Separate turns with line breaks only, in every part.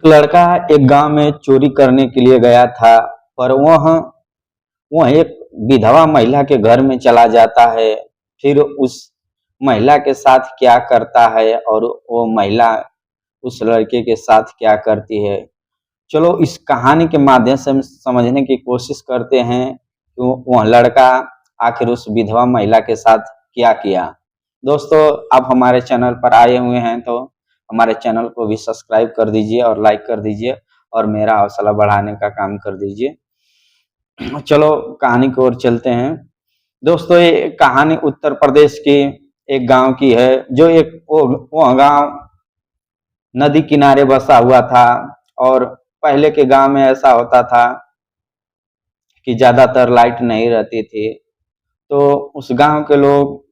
लड़का एक गांव में चोरी करने के लिए गया था। पर वह एक विधवा महिला के घर में चला जाता है। फिर उस महिला के साथ क्या करता है और वो महिला उस लड़के के साथ क्या करती है, चलो इस कहानी के माध्यम से हम समझने की कोशिश करते हैं कि वह लड़का आखिर उस विधवा महिला के साथ क्या किया। दोस्तों, आप हमारे चैनल पर आए हुए हैं तो हमारे चैनल को भी सब्सक्राइब कर दीजिए और लाइक कर दीजिए और मेरा हौसला बढ़ाने का काम कर दीजिए। चलो कहानी की ओर चलते हैं। दोस्तों, ये कहानी उत्तर प्रदेश की एक गांव की है। जो एक वो गांव नदी किनारे बसा हुआ था। और पहले के गांव में ऐसा होता था कि ज्यादातर लाइट नहीं रहती थी, तो उस गांव के लोग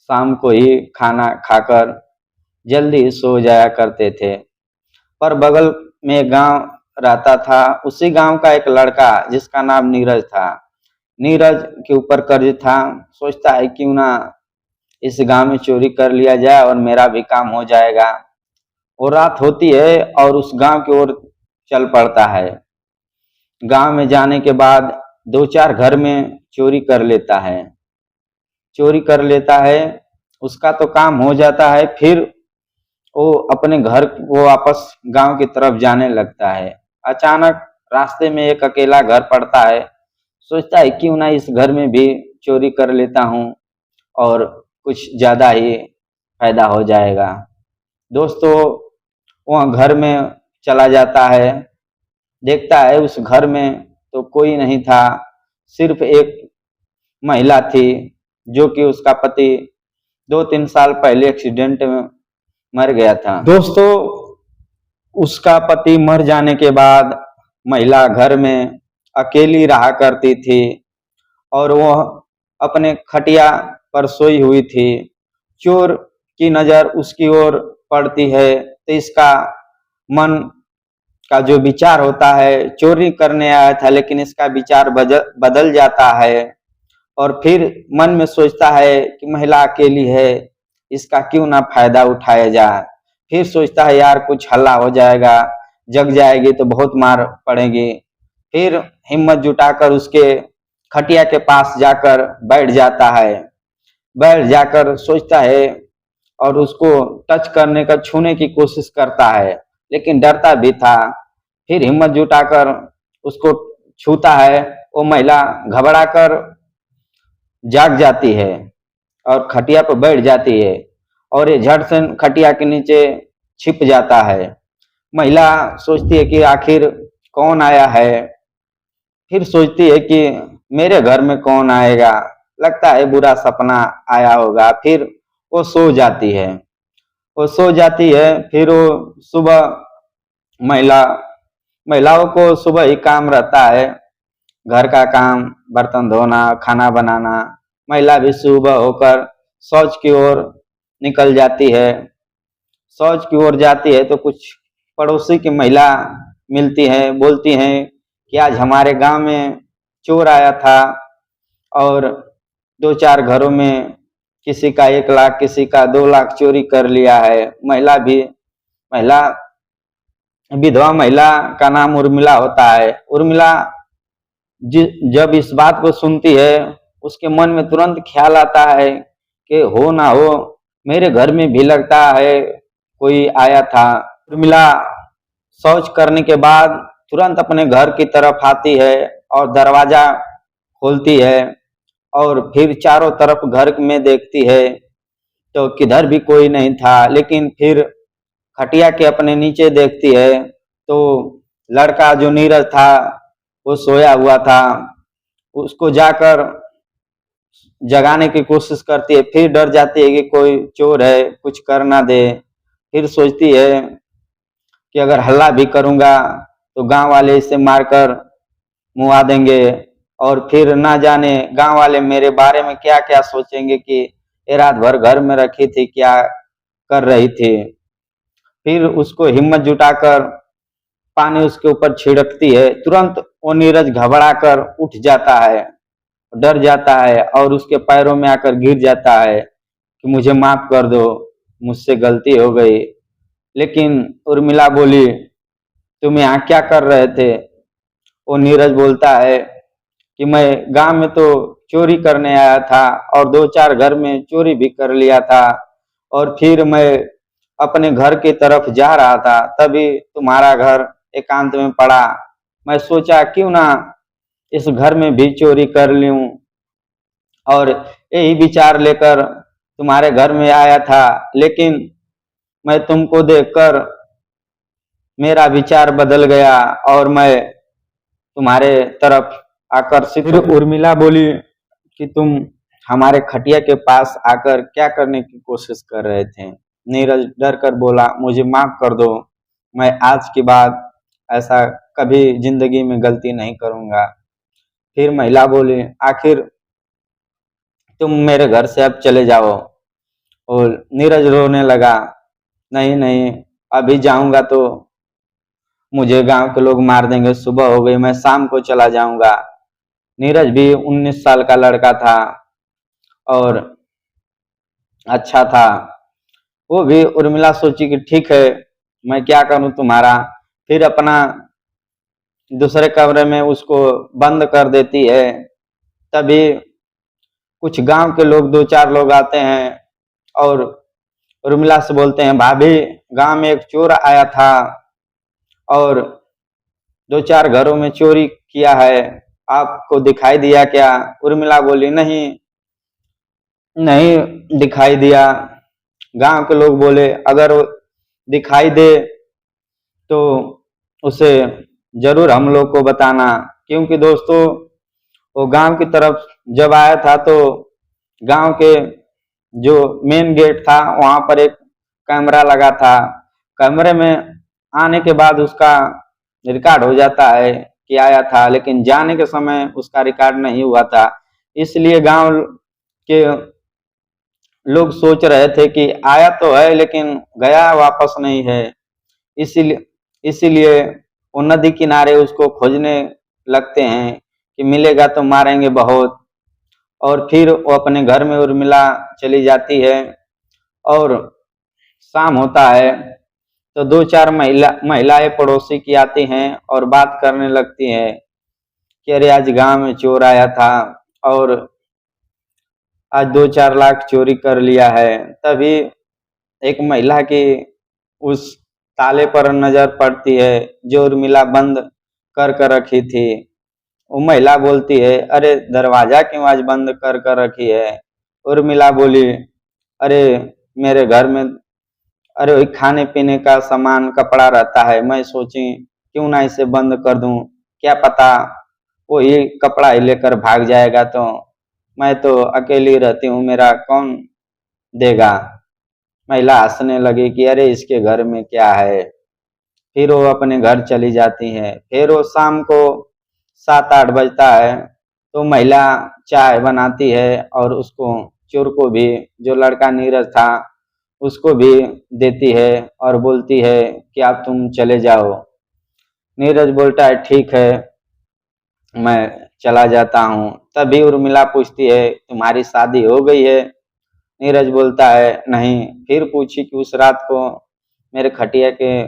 शाम को ही खाना खाकर जल्दी सो जाया करते थे। पर बगल में एक गांव रहता था, उसी गांव का एक लड़का जिसका नाम नीरज था। नीरज के ऊपर कर्ज था। सोचता है क्यों ना इस गांव में चोरी कर लिया जाए और मेरा भी काम हो जाएगा। वो रात होती है और उस गांव की ओर चल पड़ता है। गांव में जाने के बाद दो चार घर में चोरी कर लेता है। उसका तो काम हो जाता है। फिर वो अपने घर वो वापस गांव की तरफ जाने लगता है। अचानक रास्ते में एक अकेला घर पड़ता है। सोचता है क्यों ना इस घर में भी चोरी कर लेता हूँ और कुछ ज्यादा ही फायदा हो जाएगा। दोस्तों, वह घर में चला जाता है। देखता है उस घर में तो कोई नहीं था, सिर्फ एक महिला थी जो कि उसका पति 2-3 साल पहले एक्सीडेंट में मर गया था। दोस्तों, उसका पति मर जाने के बाद महिला घर में अकेली रहा करती थी और वह अपने खटिया पर सोई हुई थी। चोर की नजर उसकी ओर पड़ती है तो इसका मन का जो विचार होता है, चोरी करने आया था लेकिन इसका विचार बदल जाता है। और फिर मन में सोचता है कि महिला अकेली है, इसका क्यों ना फायदा उठाया जाए। फिर सोचता है यार कुछ हल्ला हो जाएगा, जग जाएगी तो बहुत मार पड़ेगी। फिर हिम्मत जुटाकर उसके खटिया के पास जाकर बैठ जाकर सोचता है और उसको टच करने का, छूने की कोशिश करता है लेकिन डरता भी था। फिर हिम्मत जुटाकर उसको छूता है। वो महिला घबरा कर जाग जाती है और खटिया पर बैठ जाती है और ये झट से खटिया के नीचे छिप जाता है। महिला सोचती है कि आखिर कौन आया है। फिर सोचती है कि मेरे घर में कौन आएगा, लगता है बुरा सपना आया होगा। फिर वो सो जाती है। फिर वो सुबह महिलाओं को सुबह ही काम रहता है, घर का काम, बर्तन धोना, खाना बनाना। महिला भी सुबह होकर शौच की ओर निकल जाती है। शौच की ओर जाती है तो कुछ पड़ोसी की महिला मिलती है, बोलती हैं कि आज हमारे गांव में चोर आया था और 2-4 घरों में किसी का 1 लाख, किसी का 2 लाख चोरी कर लिया है। महिला विधवा महिला का नाम उर्मिला होता है। उर्मिला जब इस बात को सुनती है, उसके मन में तुरंत ख्याल आता है कि हो ना हो मेरे घर में भी लगता है कोई आया था। उर्मिला शौच करने के बाद तुरंत अपने घर की तरफ आती है और दरवाजा खोलती है और फिर चारों तरफ घर में देखती है तो किधर भी कोई नहीं था। लेकिन फिर खटिया के अपने नीचे देखती है तो लड़का जो नीरज था वो सोया हुआ था। उसको जाकर जगाने की कोशिश करती है, फिर डर जाती है कि कोई चोर है, कुछ कर ना दे। फिर सोचती है कि अगर हल्ला भी करूंगा तो गांव वाले इसे मारकर मुआ देंगे और फिर ना जाने गांव वाले मेरे बारे में क्या क्या सोचेंगे कि ये रात भर घर में रखी थी, क्या कर रही थी। फिर उसको हिम्मत जुटाकर पानी उसके ऊपर छिड़कती है। तुरंत वो नीरज घबरा कर उठ जाता है, डर जाता है और उसके पैरों में आकर गिर जाता है कि मुझे माफ कर दो, मुझसे गलती हो गई। लेकिन उर्मिला बोली तुम यहाँ क्या कर रहे थे? वो नीरज बोलता है कि मैं गांव में तो चोरी करने आया था और दो चार घर में चोरी भी कर लिया था, और फिर मैं अपने घर की तरफ जा रहा था तभी तुम्हारा घर एकांत में पड़ा। मैं सोचा क्यों ना इस घर में भी चोरी कर लूं, और यही विचार लेकर तुम्हारे घर में आया था, लेकिन मैं तुमको देखकर मेरा विचार बदल गया और मैं तुम्हारे तरफ आकर्षित। फिर उर्मिला बोली कि तुम हमारे खटिया के पास आकर क्या करने की कोशिश कर रहे थे? नीरज डर कर बोला, मुझे माफ कर दो, मैं आज के बाद ऐसा कभी जिंदगी में गलती नहीं करूंगा। फिर महिला बोली, आखिर तुम मेरे घर से अब चले जाओ। और नीरज रोने लगा, नहीं नहीं, अभी जाऊंगा तो मुझे गांव के लोग मार देंगे, सुबह हो गई, मैं शाम को चला जाऊंगा। नीरज भी 19 साल का लड़का था और अच्छा था। वो भी उर्मिला सोची कि ठीक है, मैं क्या करूं तुम्हारा। फिर अपना दूसरे कमरे में उसको बंद कर देती है। तभी कुछ गांव के लोग, दो चार लोग आते हैं और उर्मिला से बोलते हैं, भाभी गांव में एक चोर आया था और दो चार घरों में चोरी किया है, आपको दिखाई दिया क्या? उर्मिला बोली, नहीं नहीं दिखाई दिया। गांव के लोग बोले, अगर वो दिखाई दे तो उसे जरूर हम लोग को बताना, क्योंकि दोस्तों वो गांव की तरफ जब आया था तो गांव के जो मेन गेट था वहां पर एक कैमरा लगा था। कैमरे में आने के बाद उसका रिकॉर्ड हो जाता है कि आया था, लेकिन जाने के समय उसका रिकॉर्ड नहीं हुआ था। इसलिए गांव के लोग सोच रहे थे कि आया तो है लेकिन गया वापस नहीं है। इसीलिए इसीलिए वो नदी किनारे उसको खोजने लगते हैं कि मिलेगा तो मारेंगे बहुत। और फिर वो अपने घर में उर्मिला चली जाती है और शाम होता है तो दो चार महिलाएं पड़ोसी की आती हैं और बात करने लगती हैं कि अरे आज गांव में चोर आया था और आज 2-4 लाख चोरी कर लिया है। तभी एक महिला की उस ताले पर नजर पड़ती है जो उर्मिला बंद कर रखी थी। वो महिला बोलती है, अरे दरवाजा क्यों आज बंद कर रखी है? उर्मिला बोली, अरे मेरे घर में अरे वही खाने पीने का सामान कपड़ा रहता है, मैं सोची क्यों ना इसे बंद कर दूं, क्या पता वो ये कपड़ा ही लेकर भाग जाएगा, तो मैं तो अकेली रहती हूँ, मेरा कौन देगा। महिला हंसने लगी कि अरे इसके घर में क्या है। फिर वो अपने घर चली जाती है। फिर वो शाम को 7-8 बजता है तो महिला चाय बनाती है और उसको, चोर को भी, जो लड़का नीरज था उसको भी देती है और बोलती है कि आप तुम चले जाओ। नीरज बोलता है ठीक है, मैं चला जाता हूँ। तभी उर्मिला पूछती है, तुम्हारी शादी हो गई है? नीरज बोलता है नहीं। फिर पूछी कि उस रात को मेरे खटिया के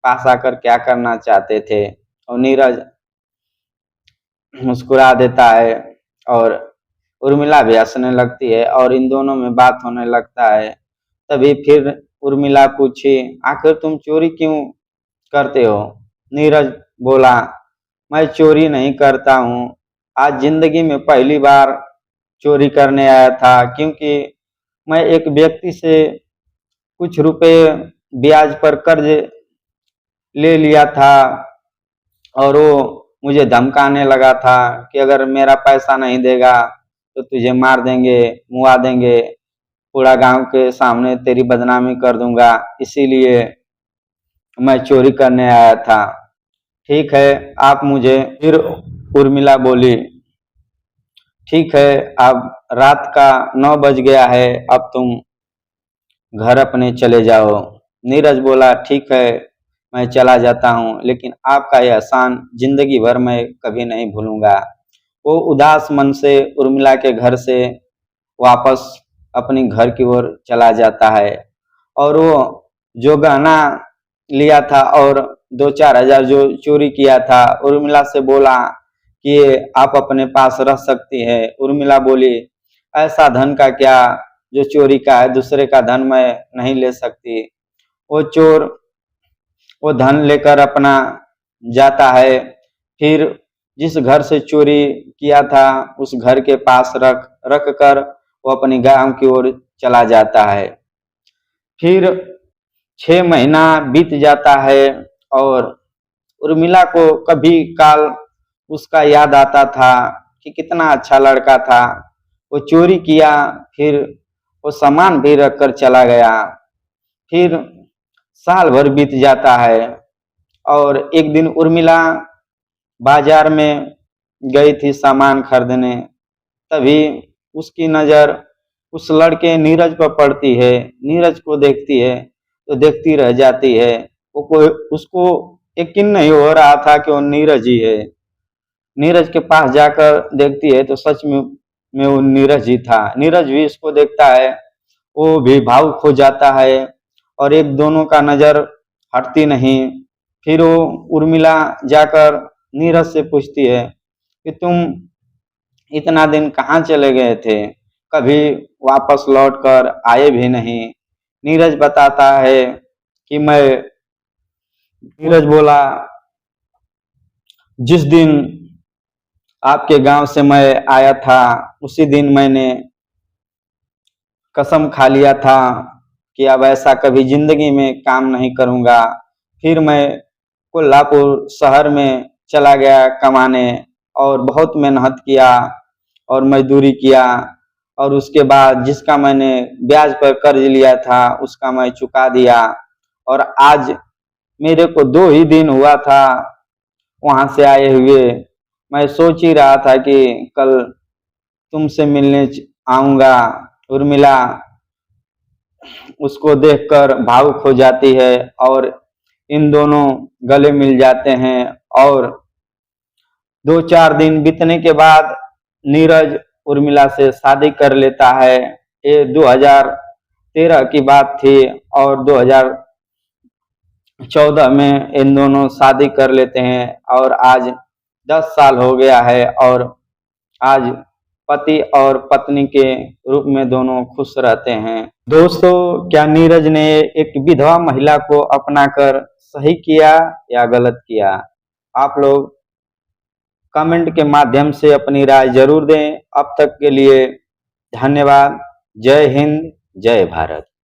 पास आकर क्या करना चाहते थे? और नीरज मुस्कुरा देता है और उर्मिला भी हंसने लगती है और इन दोनों में बात होने लगता है। तभी फिर उर्मिला पूछी, आखिर तुम चोरी क्यों करते हो? नीरज बोला, मैं चोरी नहीं करता हूँ, आज जिंदगी में पहली बार चोरी करने आया था, क्योंकि मैं एक व्यक्ति से कुछ रुपए ब्याज पर कर्ज ले लिया था और वो मुझे धमकाने लगा था कि अगर मेरा पैसा नहीं देगा तो तुझे मार देंगे, मुआ देंगे, पूरा गांव के सामने तेरी बदनामी कर दूंगा, इसीलिए मैं चोरी करने आया था। ठीक है, आप मुझे, फिर उर्मिला बोली, ठीक है, अब रात का 9 बज गया है, अब तुम घर अपने चले जाओ। नीरज बोला, ठीक है, मैं चला जाता हूँ, लेकिन आपका यह एहसान जिंदगी भर मैं कभी नहीं भूलूंगा। वो उदास मन से उर्मिला के घर से वापस अपनी घर की ओर चला जाता है और वो जो गहना लिया था और 2-4 हजार जो चोरी किया था, उर्मिला से बोला कि ये आप अपने पास रख सकती है। उर्मिला बोली, ऐसा धन का क्या जो चोरी का है, दूसरे का धन मैं नहीं ले सकती। वो चोर वो धन लेकर अपना जाता है, फिर जिस घर से चोरी किया था उस घर के पास रख कर वो अपनी गांव की ओर चला जाता है। फिर 6 महीना बीत जाता है और उर्मिला को कभी काल उसका याद आता था कि कितना अच्छा लड़का था, वो चोरी किया, फिर वो सामान भी रख कर चला गया। फिर साल भर बीत जाता है और एक दिन उर्मिला बाजार में गई थी सामान खरीदने, तभी उसकी नजर उस लड़के नीरज पर पड़ती है। नीरज को देखती है तो देखती रह जाती है। वो कोई उसको यकीन नहीं हो रहा था कि वो नीरज ही है। नीरज के पास जाकर देखती है तो सच में वो नीरज ही था। नीरज भी इसको देखता है, वो भी भावुक हो जाता है और एक दोनों का नजर हटती नहीं। फिर वो उर्मिला जाकर नीरज से पूछती है कि तुम इतना दिन कहाँ चले गए थे, कभी वापस लौट कर आए भी नहीं। नीरज बताता है कि नीरज बोला, जिस दिन आपके गांव से मैं आया था उसी दिन मैंने कसम खा लिया था कि अब ऐसा कभी जिंदगी में काम नहीं करूंगा। फिर मैं कोल्हापुर शहर में चला गया कमाने और बहुत मेहनत किया और मजदूरी किया और उसके बाद जिसका मैंने ब्याज पर कर्ज लिया था उसका मैं चुका दिया। और आज मेरे को 2 ही दिन हुआ था वहां से आए हुए। मैं सोच ही रहा था कि कल तुमसे मिलने आऊंगा। उर्मिला उसको देखकर भावुक हो जाती है और इन दोनों गले मिल जाते हैं। और 2-4 दिन बीतने के बाद नीरज उर्मिला से शादी कर लेता है। ये 2013 की बात थी और 2014 में इन दोनों शादी कर लेते हैं और आज 10 साल हो गया है और आज पति और पत्नी के रूप में दोनों खुश रहते हैं। दोस्तों, क्या नीरज ने एक विधवा महिला को अपनाकर सही किया या गलत किया? आप लोग कमेंट के माध्यम से अपनी राय जरूर दें। अब तक के लिए धन्यवाद। जय हिंद, जय भारत।